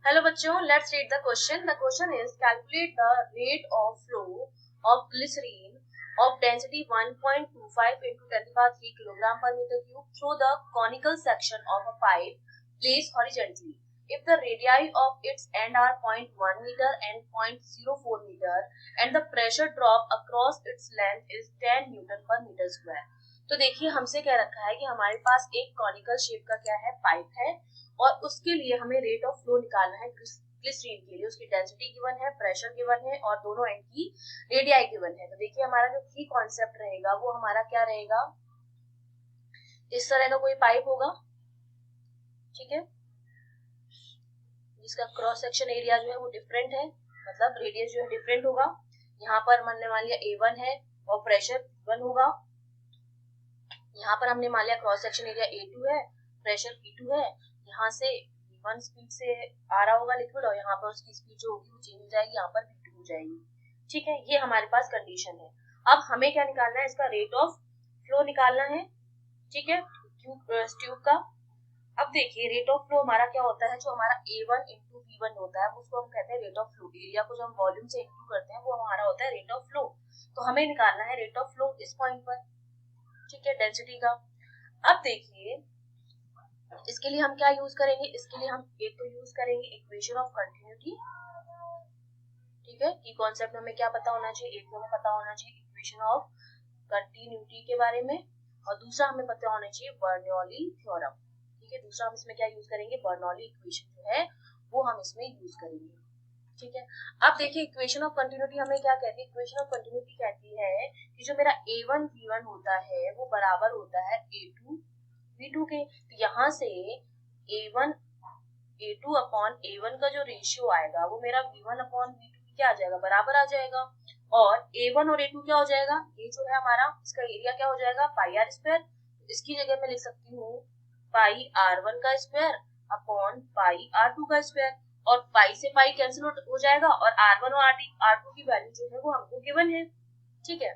Hello बच्चों, let's read the question. The question is calculate the rate of flow of glycerine of density 1.25 into 10 to the power 3 kilogram per meter cube through the conical section of a pipe placed horizontally. If the radii of its end are 0.1 meter and 0.04 meter and the pressure drop across its length is 10 Newton per meter square. तो देखिए हमसे क्या रखा है कि हमारे पास एक conical shape का क्या है, पाइप है और उसके लिए हमें रेट ऑफ फ्लो निकालना है ग्लिसरीन के लिए. उसकी डेंसिटी गिवन है, प्रेशर गिवन है और दोनों एंड की रेडियाई गिवन है. तो देखिए हमारा जो की कॉन्सेप्ट रहेगा वो हमारा क्या रहेगा, इस तरह का कोई पाइप होगा, ठीक है, जिसका क्रॉस सेक्शन एरिया जो है वो डिफरेंट है, मतलब रेडियस जो है डिफरेंट होगा. यहाँ पर हमने मान लिया A1 है और प्रेशर V1 होगा. यहाँ पर हमने मान लिया क्रॉस सेक्शन एरिया A2 है, प्रेशर P2 है. यहाँ से V1 स्पीड से आ रहा होगा लिक्विड और यहाँ पर उसकी स्पीड जो होगी वो चेंज हो जाएगी, यहाँ पर V2 हो जाएगी. ठीक है, ये हमारे पास कंडीशन है. अब हमें क्या निकालना है, इसका रेट ऑफ फ्लो निकालना है. ठीक है, ट्यूब का. अब देखिए रेट ऑफ फ्लो हमारा क्या होता है, जो हमारा A1 इंटू V1 होता है उसको हम कहते हैं रेट ऑफ फ्लो. एरिया को जो हम वॉल्यूम से इंटू करते हैं वो हमारा होता है रेट ऑफ फ्लो. तो हमें निकालना है रेट ऑफ फ्लो इस पॉइंट पर, ठीक है, डेंसिटी का. अब देखिए इसके लिए हम क्या यूज करेंगे, इसके लिए हम एक तो यूज करेंगे इक्वेशन ऑफ कंटिन्यूटी. ठीक है, की कॉन्सेप्ट हमें क्या पता होना चाहिए, एक तो हमें पता होना चाहिए इक्वेशन ऑफ कंटिन्यूटी के बारे में और दूसरा हमें पता होना चाहिए बर्नौली थ्योरम. ठीक है, दूसरा हम इसमें क्या यूज करेंगे, बर्नौली इक्वेशन जो है वो हम इसमें यूज करेंगे. ठीक है, अब देखिए इक्वेशन ऑफ कंटिन्यूटी हमें क्या कहती है, इक्वेशन ऑफ कंटिन्यूटी कहती है कि जो मेरा A1 V1 होता है वो बराबर होता है A2 V2 के. तो यहाँ से A2 अपॉन A1 का जो रेशियो आएगा वो मेरा V1 अपॉन V2 की क्या आ जाएगा, बराबर आ जाएगा. और A1 और A2 क्या हो जाएगा, ये जो है हमारा इसका एरिया क्या हो जाएगा, पाई आर स्क्वायर. इसकी जगह मैं लिख सकती हूँ पाई R1 का स्क्वायर अपॉन पाई R2 का स्क्वायर. और पाई से पाई कैंसिल हो जाएगा और R1 और R2 की वैल्यू जो है वो हमको गिवन है. ठीक है,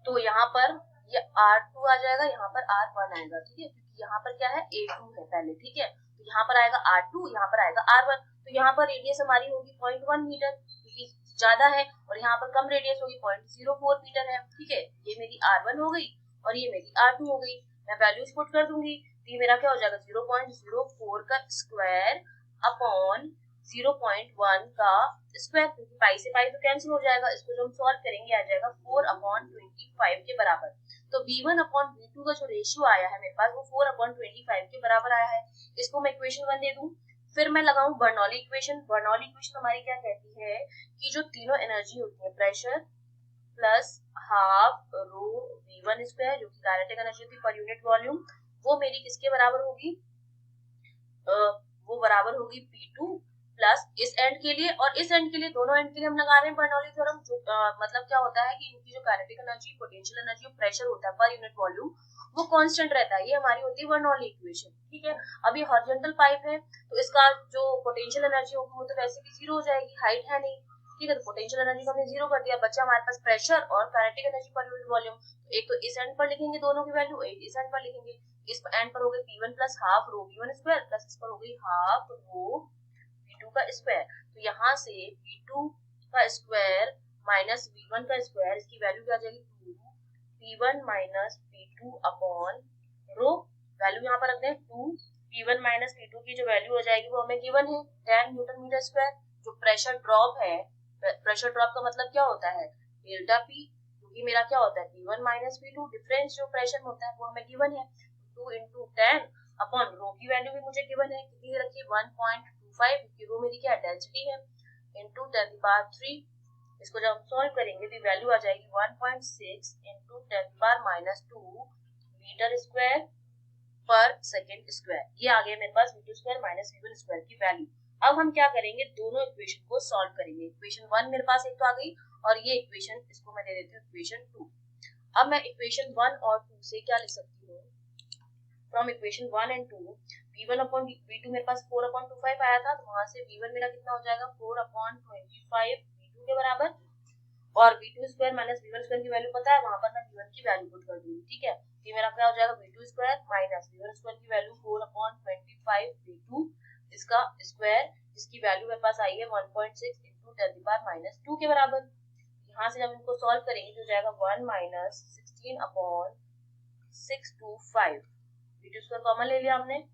तो यहाँ पर ये R2 आ जाएगा, यहाँ पर R1 आएगा. ठीक है, क्योंकि यहाँ पर क्या है A2 है पहले. ठीक है, तो यहाँ पर आएगा R2, यहाँ पर आएगा R1. तो यहाँ पर रेडियस हमारी होगी 0.1 मीटर क्योंकि ज्यादा है और यहाँ पर कम रेडियस होगी 0.04 मीटर है. ठीक है, ये मेरी R1 हो गई और ये मेरी R2 हो गई. मैं वैल्यूज पुट कर दूंगी तो ये मेरा क्या हो जाएगा 0.04 का स्क्वायर अपॉन 0.1 का स्क्वायर, क्योंकि पाई से पाई तो कैंसिल हो जाएगा. इसको जो हम सॉल्व करेंगे आ जाएगा 4/25 के बराबर. तो V1 अपॉन V2 का जो रेशियो आया है मेरे पास वो 4/25 के बराबर आया है. इसको मैं इक्वेशन 1 दे दूं, फिर मैं लगाऊं बर्नौली इक्वेशन. बर्नौली इक्वेशन हमारी क्या कहती है कि जो तीनों एनर्जी होती है, pressure plus half rho V1 square जो कि काइनेटिक एनर्जी होती है पर यूनिट वॉल्यूम, वो मेरी किसके बराबर होगी, वो बराबर होगी P2 प्लस इस एंड के लिए और इस एंड के लिए, दोनों एंड के लिए हम लगा रहे हैं बर्नौली थ्योरम. जो मतलब क्या होता है कि इनकी जो काइनेटिक एनर्जी, पोटेंशियल एनर्जी और प्रेशर होता है पर यूनिट वॉल्यूम वो कांस्टेंट रहता है. ये हमारी होती है बर्नौली इक्वेशन. ठीक है, अब ये हॉरिजॉन्टल पाइप है तो इसका जो पोटेंशियल एनर्जी होगी वो तो वैसे भी जीरो हो जाएगी, हाइट है नहीं. ठीक है, तो पोटेंशियल एनर्जी को हमने जीरो कर दिया, बच्चा हमारे पास प्रेशर और kinetic energy per unit volume. एक तो इस एंड पर लिखेंगे दोनों की वैल्यू, एक इस एंड पर लिखेंगे. इस एंड पर हो गई P1 plus half rho V1 square plus इस पर हो गई हाफ रो V2 का स्क्वायर. तो यहाँ से V2 का स्क्वायर माइनस V1 का स्क्वायर, इसकी वैल्यू क्या आ जाएगी 2 P1 minus P2 upon rho, value यहाँ पर रखते हैं 2 P1 माइनस P2 की जो वैल्यू हो जाएगी वो हमें गिवन है 10 न्यूटन मीटर स्क्वायर. जो प्रेशर ड्रॉप है, प्रेशर ड्रॉप का मतलब क्या होता है, डेल्टा P, क्योंकि मेरा क्या होता है P1 माइनस P2, डिफरेंस जो प्रेशर होता है वो हमें गिवन है. 2 इंटू 10 अपॉन रो की वैल्यू भी मुझे गिवन है, कितनी रखी 1.25 क्योंकि रो मेरी क्या डेंसिटी है, इंटू 10 पावर 3. इसको जब हम सॉल्व करेंगे तो वैल्यू आ जाएगी 1.6 into 10 power minus 2 meter square पर सेकेंड स्क्वायर. ये आ गया मेरे पास V2 square minus V1 square की वैल्यू. अब हम क्या करेंगे, दोनों इक्वेशन को सॉल्व करेंगे. इक्वेशन 1 मेरे पास एक तो आ गई और ये इक्वेशन, इसको मैं दे देती हूँ इक्वेशन 2. अब मैं इक्वेशन 1 और 2 से क्या लिख सकती हूँ, from equation 1 and 2 V1 upon V2 मेरे पास 4/25 आया था, तो वहां से V1 मेरा कितना हो जाएगा 4/25 V2 के बराबर और V2 square minus V1 square की वैल्यू पता है, वहां पर मैं V1 की वैल्यू पुट कर दूंगी. ठीक है, ये मेरा क्या हो जाएगा V2 square minus V1 square की वैल्यू 4/25 V2 इसका स्क्वायर जिसकी वैल्यू मेरे पास आई है 1.6 इंटू 10⁻⁻2 के बराबर। यहाँ से जब इनको सॉल्व करेंगे तो जाएगा 1 माइनस 16/625। V2 स्क्वायर कॉमन ले लिया हमने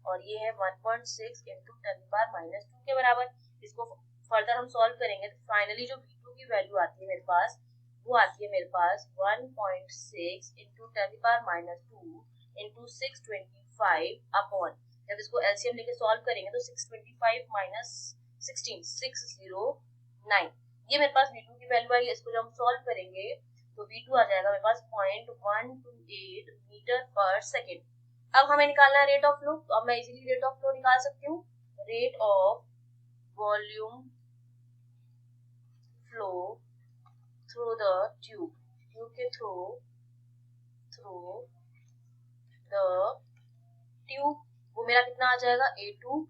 और ये है 1.6 इंटू 10⁻⁻2 के बराबर। इसको फर्दर हम सॉल्व करेंगे तो फाइनली जो V2 की वैल्यू आती है मेरे पास वो आती है मेरे पास 1.6 इंटू 10⁻2 इंटू 625 अपॉन, जब इसको एलसीएम लेके सॉल्व करेंगे तो 625 माइनस 16 609। ये मेरे पास V2 की वैल्यू आई है। इसको जब हम सॉल्व करेंगे तो V2 आ जाएगा मेरे पास 0.128 मीटर पर सेकेंड। अब हमें निकालना है रेट ऑफ फ्लो, तो अब मैं इजीली रेट ऑफ फ्लो निकाल सकती हूँ। Rate of volume flow through the tube, tube के थ्रू द ट्यूब, वो मेरा कितना आ जाएगा A2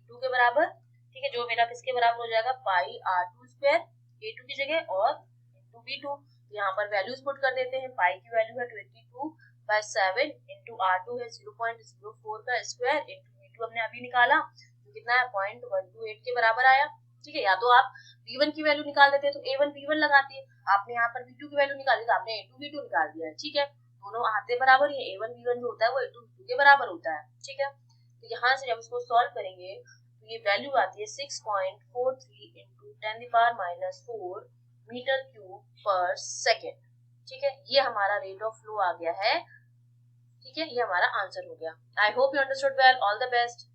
V2 के बराबर। ठीक है, जो मेरा किसके बराबर हो जाएगा पाई R2 स्क्वायर A2 की जगह और इंटू V2। यहाँ पर वैल्यूज पुट कर देते हैं। पाई की वैल्यू है 22/7 इंटू R2 है 0.04 का स्क्वायर इंटू V2 हमने अभी निकाला तो कितना है 0.128 के बराबर आया। ठीक है, या तो आप V1 की वैल्यू निकाल देते हैं तो A1 V1 लगाती है, आपने यहाँ पर V2 की वैल्यू निकाली तो आपने A2 V2 निकाल दिया है। ठीक है, दोनों आते बराबर ही है। A1 V1 जो होता है वो A2 V2 के बराबर होता है। ठीक है, तो यहाँ से जब इसको सॉल्व करेंगे तो ये वैल्यू आती है 6.43 इंटू 10⁻⁴ मीटर क्यूब पर सेकेंड। ठीक है, ये हमारा रेट ऑफ फ्लो आ गया है। ठीक है, ये हमारा आंसर हो गया। I hope you understood well. All the best.